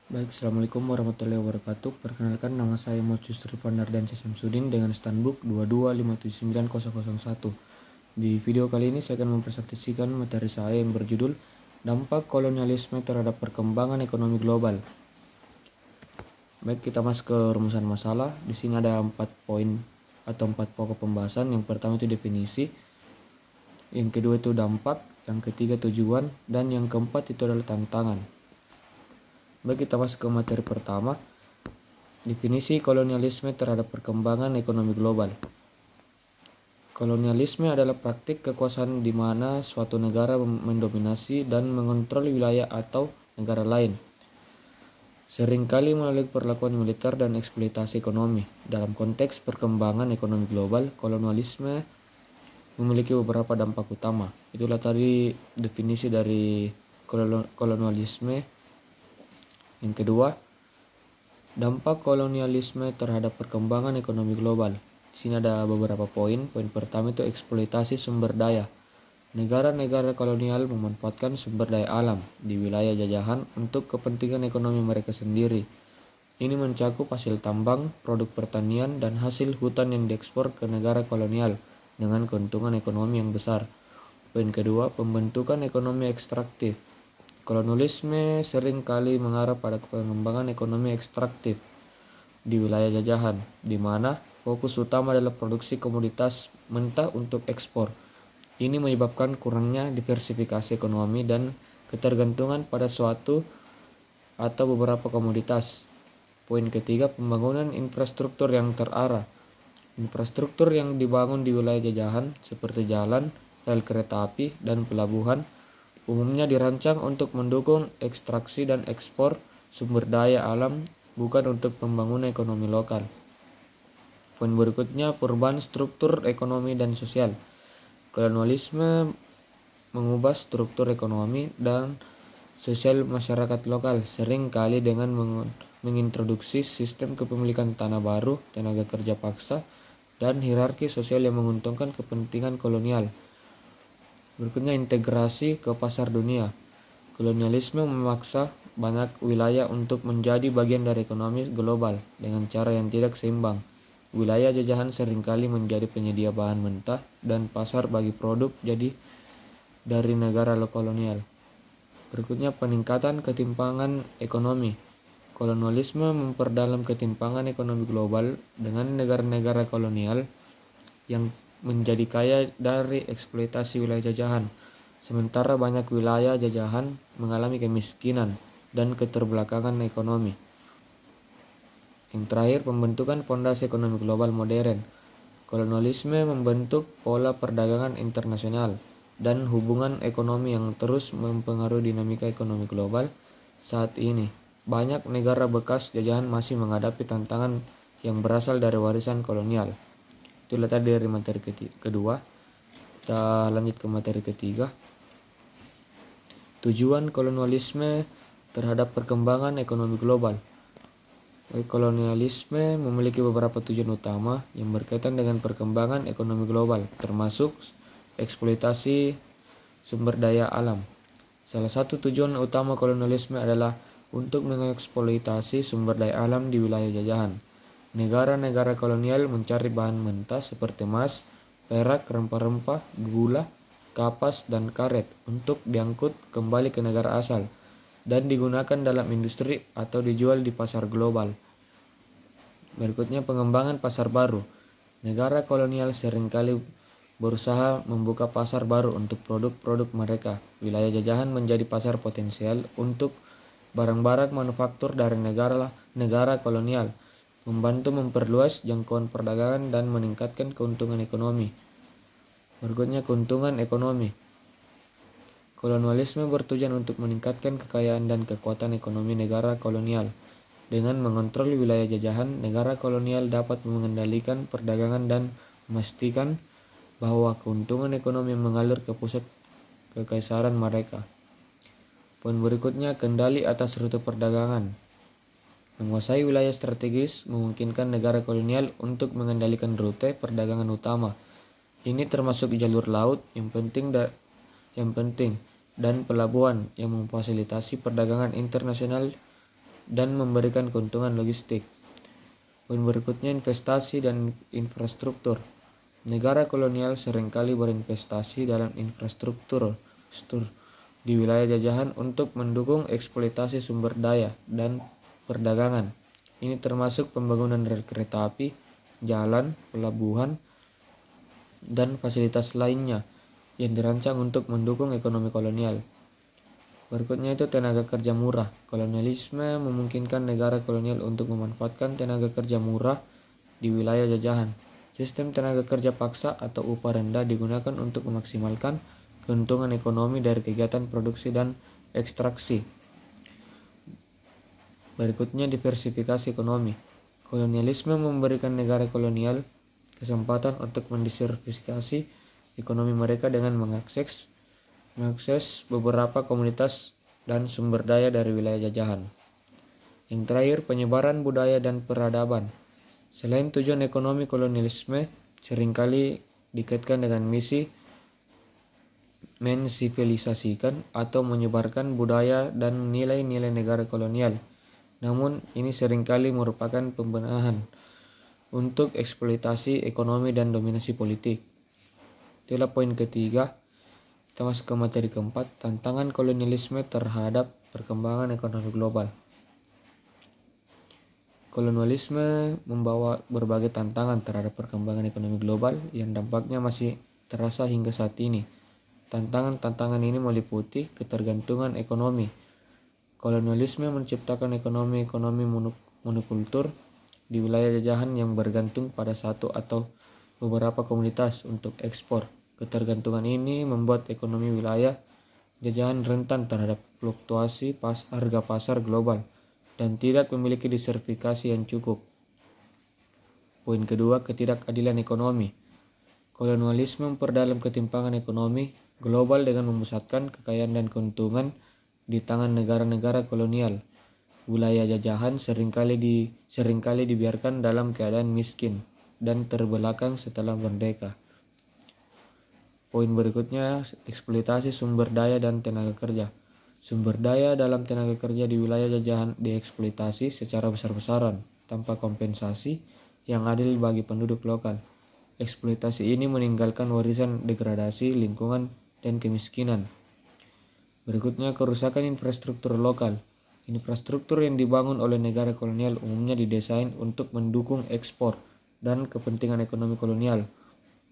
Baik, Assalamualaikum warahmatullahi wabarakatuh. Perkenalkan, nama saya Mocius Rifandar dan Samsudin dengan standbook 225790001. Di video kali ini saya akan mempresentasikan materi saya yang berjudul Dampak Kolonialisme Terhadap Perkembangan Ekonomi Global. Baik, kita masuk ke rumusan masalah. Di sini ada 4 poin atau 4 pokok pembahasan. Yang pertama itu definisi, yang kedua itu dampak, yang ketiga tujuan, dan yang keempat itu adalah tantangan. Baik, kita masuk ke materi pertama. Definisi kolonialisme terhadap perkembangan ekonomi global. Kolonialisme adalah praktik kekuasaan di mana suatu negara mendominasi dan mengontrol wilayah atau negara lain, seringkali melalui perlakuan militer dan eksploitasi ekonomi. Dalam konteks perkembangan ekonomi global, kolonialisme memiliki beberapa dampak utama. Itulah tadi definisi dari kolonialisme. Yang kedua, dampak kolonialisme terhadap perkembangan ekonomi global. Di sini ada beberapa poin. Poin pertama itu eksploitasi sumber daya. Negara-negara kolonial memanfaatkan sumber daya alam di wilayah jajahan untuk kepentingan ekonomi mereka sendiri. Ini mencakup hasil tambang, produk pertanian, dan hasil hutan yang diekspor ke negara kolonial dengan keuntungan ekonomi yang besar. Poin kedua, pembentukan ekonomi ekstraktif. Kolonialisme sering kali mengarah pada pengembangan ekonomi ekstraktif di wilayah jajahan, di mana fokus utama adalah produksi komoditas mentah untuk ekspor. Ini menyebabkan kurangnya diversifikasi ekonomi dan ketergantungan pada suatu atau beberapa komoditas. Poin ketiga, pembangunan infrastruktur yang terarah. Infrastruktur yang dibangun di wilayah jajahan seperti jalan, rel kereta api, dan pelabuhan umumnya dirancang untuk mendukung ekstraksi dan ekspor sumber daya alam, bukan untuk pembangunan ekonomi lokal. Poin berikutnya, perubahan struktur ekonomi dan sosial. Kolonialisme mengubah struktur ekonomi dan sosial masyarakat lokal, sering kali dengan mengintroduksi sistem kepemilikan tanah baru, tenaga kerja paksa, dan hierarki sosial yang menguntungkan kepentingan kolonial. Berikutnya, integrasi ke pasar dunia. Kolonialisme memaksa banyak wilayah untuk menjadi bagian dari ekonomi global dengan cara yang tidak seimbang. Wilayah jajahan seringkali menjadi penyedia bahan mentah dan pasar bagi produk jadi dari negara kolonial. Berikutnya, peningkatan ketimpangan ekonomi. Kolonialisme memperdalam ketimpangan ekonomi global dengan negara-negara kolonial yang menjadi kaya dari eksploitasi wilayah jajahan, sementara banyak wilayah jajahan mengalami kemiskinan dan keterbelakangan ekonomi. Yang terakhir, pembentukan fondasi ekonomi global modern. Kolonialisme membentuk pola perdagangan internasional dan hubungan ekonomi yang terus mempengaruhi dinamika ekonomi global saat ini. Banyak negara bekas jajahan masih menghadapi tantangan yang berasal dari warisan kolonial. Itulah tadi dari materi kedua. Kita lanjut ke materi ketiga. Tujuan kolonialisme terhadap perkembangan ekonomi global. Kolonialisme memiliki beberapa tujuan utama yang berkaitan dengan perkembangan ekonomi global, termasuk eksploitasi sumber daya alam. Salah satu tujuan utama kolonialisme adalah untuk mengeksploitasi sumber daya alam di wilayah jajahan. Negara-negara kolonial mencari bahan mentah seperti emas, perak, rempah-rempah, gula, kapas, dan karet untuk diangkut kembali ke negara asal dan digunakan dalam industri atau dijual di pasar global. Berikutnya, pengembangan pasar baru. Negara kolonial seringkali berusaha membuka pasar baru untuk produk-produk mereka. Wilayah jajahan menjadi pasar potensial untuk barang-barang manufaktur dari negara kolonial, membantu memperluas jangkauan perdagangan dan meningkatkan keuntungan ekonomi. Berikutnya, keuntungan ekonomi. Kolonialisme bertujuan untuk meningkatkan kekayaan dan kekuatan ekonomi negara kolonial. Dengan mengontrol wilayah jajahan, negara kolonial dapat mengendalikan perdagangan dan memastikan bahwa keuntungan ekonomi mengalir ke pusat kekaisaran mereka. Poin berikutnya, kendali atas rute perdagangan. Menguasai wilayah strategis memungkinkan negara kolonial untuk mengendalikan rute perdagangan utama. Ini termasuk jalur laut yang penting dan pelabuhan yang memfasilitasi perdagangan internasional dan memberikan keuntungan logistik. Poin berikutnya, investasi dan infrastruktur. Negara kolonial seringkali berinvestasi dalam infrastruktur di wilayah jajahan untuk mendukung eksploitasi sumber daya dan perdagangan. Ini termasuk pembangunan rel kereta api, jalan, pelabuhan, dan fasilitas lainnya yang dirancang untuk mendukung ekonomi kolonial. Berikutnya itu tenaga kerja murah. Kolonialisme memungkinkan negara kolonial untuk memanfaatkan tenaga kerja murah di wilayah jajahan. Sistem tenaga kerja paksa atau upah rendah digunakan untuk memaksimalkan keuntungan ekonomi dari kegiatan produksi dan ekstraksi. Berikutnya, diversifikasi ekonomi. Kolonialisme memberikan negara kolonial kesempatan untuk mendiversifikasi ekonomi mereka dengan mengakses beberapa komunitas dan sumber daya dari wilayah jajahan. Yang terakhir, penyebaran budaya dan peradaban. Selain tujuan ekonomi, kolonialisme seringkali dikaitkan dengan misi mensivilisasikan atau menyebarkan budaya dan nilai-nilai negara kolonial. Namun, ini seringkali merupakan pembenahan untuk eksploitasi ekonomi dan dominasi politik. Itulah poin ketiga. Kita masuk ke materi keempat, tantangan kolonialisme terhadap perkembangan ekonomi global. Kolonialisme membawa berbagai tantangan terhadap perkembangan ekonomi global yang dampaknya masih terasa hingga saat ini. Tantangan-tantangan ini meliputi ketergantungan ekonomi. Kolonialisme menciptakan ekonomi monokultur di wilayah jajahan yang bergantung pada satu atau beberapa komunitas untuk ekspor. Ketergantungan ini membuat ekonomi wilayah jajahan rentan terhadap fluktuasi harga pasar global dan tidak memiliki diversifikasi yang cukup. Poin kedua, ketidakadilan ekonomi. Kolonialisme memperdalam ketimpangan ekonomi global dengan memusatkan kekayaan dan keuntungan di tangan negara-negara kolonial. Wilayah jajahan seringkali dibiarkan dalam keadaan miskin dan terbelakang setelah merdeka. Poin berikutnya, eksploitasi sumber daya dan tenaga kerja. Sumber daya dalam tenaga kerja di wilayah jajahan dieksploitasi secara besar-besaran tanpa kompensasi yang adil bagi penduduk lokal. Eksploitasi ini meninggalkan warisan degradasi lingkungan dan kemiskinan. Berikutnya, kerusakan infrastruktur lokal. Infrastruktur yang dibangun oleh negara kolonial umumnya didesain untuk mendukung ekspor dan kepentingan ekonomi kolonial,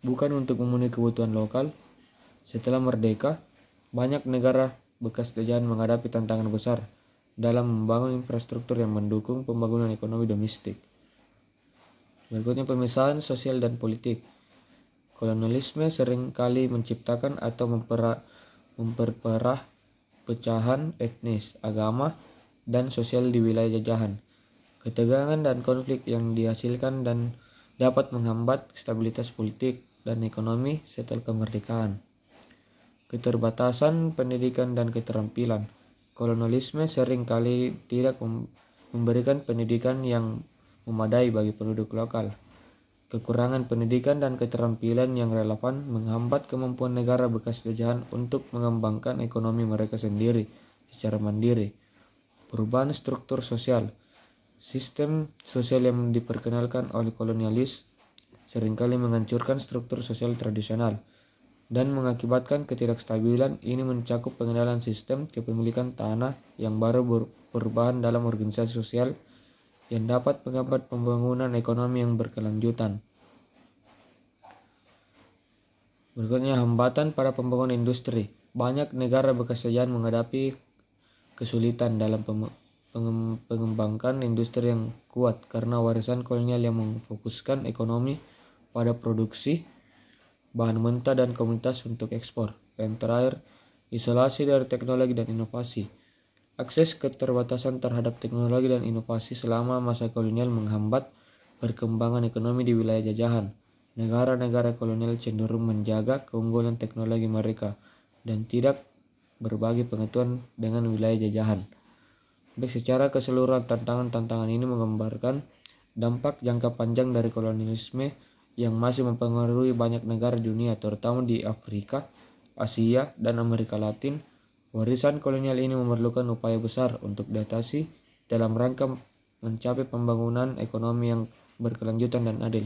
bukan untuk memenuhi kebutuhan lokal. Setelah merdeka, banyak negara bekas jajahan menghadapi tantangan besar dalam membangun infrastruktur yang mendukung pembangunan ekonomi domestik. Berikutnya, pemisahan sosial dan politik. Kolonialisme seringkali menciptakan atau memperparah pecahan etnis, agama, dan sosial di wilayah jajahan. Ketegangan dan konflik yang dihasilkan dan dapat menghambat stabilitas politik dan ekonomi setelah kemerdekaan. Keterbatasan pendidikan dan keterampilan. Kolonialisme seringkali tidak memberikan pendidikan yang memadai bagi penduduk lokal. Kekurangan pendidikan dan keterampilan yang relevan menghambat kemampuan negara bekas jajahan untuk mengembangkan ekonomi mereka sendiri secara mandiri. Perubahan struktur sosial. Sistem sosial yang diperkenalkan oleh kolonialis seringkali menghancurkan struktur sosial tradisional dan mengakibatkan ketidakstabilan. Ini mencakup pengenalan sistem kepemilikan tanah yang baru perubahan dalam organisasi sosial yang dapat menghambat pembangunan ekonomi yang berkelanjutan. Berikutnya, hambatan pada pembangunan industri. Banyak negara bekas jajahan menghadapi kesulitan dalam mengembangkan industri yang kuat karena warisan kolonial yang memfokuskan ekonomi pada produksi bahan mentah dan komunitas untuk ekspor. Yang terakhir, isolasi dari teknologi dan inovasi. Akses keterbatasan terhadap teknologi dan inovasi selama masa kolonial menghambat perkembangan ekonomi di wilayah jajahan. Negara-negara kolonial cenderung menjaga keunggulan teknologi mereka dan tidak berbagi pengetahuan dengan wilayah jajahan. Baik, secara keseluruhan tantangan-tantangan ini menggambarkan dampak jangka panjang dari kolonialisme yang masih mempengaruhi banyak negara di dunia, terutama di Afrika, Asia, dan Amerika Latin. Warisan kolonial ini memerlukan upaya besar untuk diatasi dalam rangka mencapai pembangunan ekonomi yang berkelanjutan dan adil.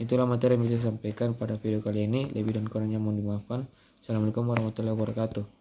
Itulah materi yang bisa saya sampaikan pada video kali ini. Lebih dan kurangnya mohon dimaafkan. Assalamualaikum warahmatullahi wabarakatuh.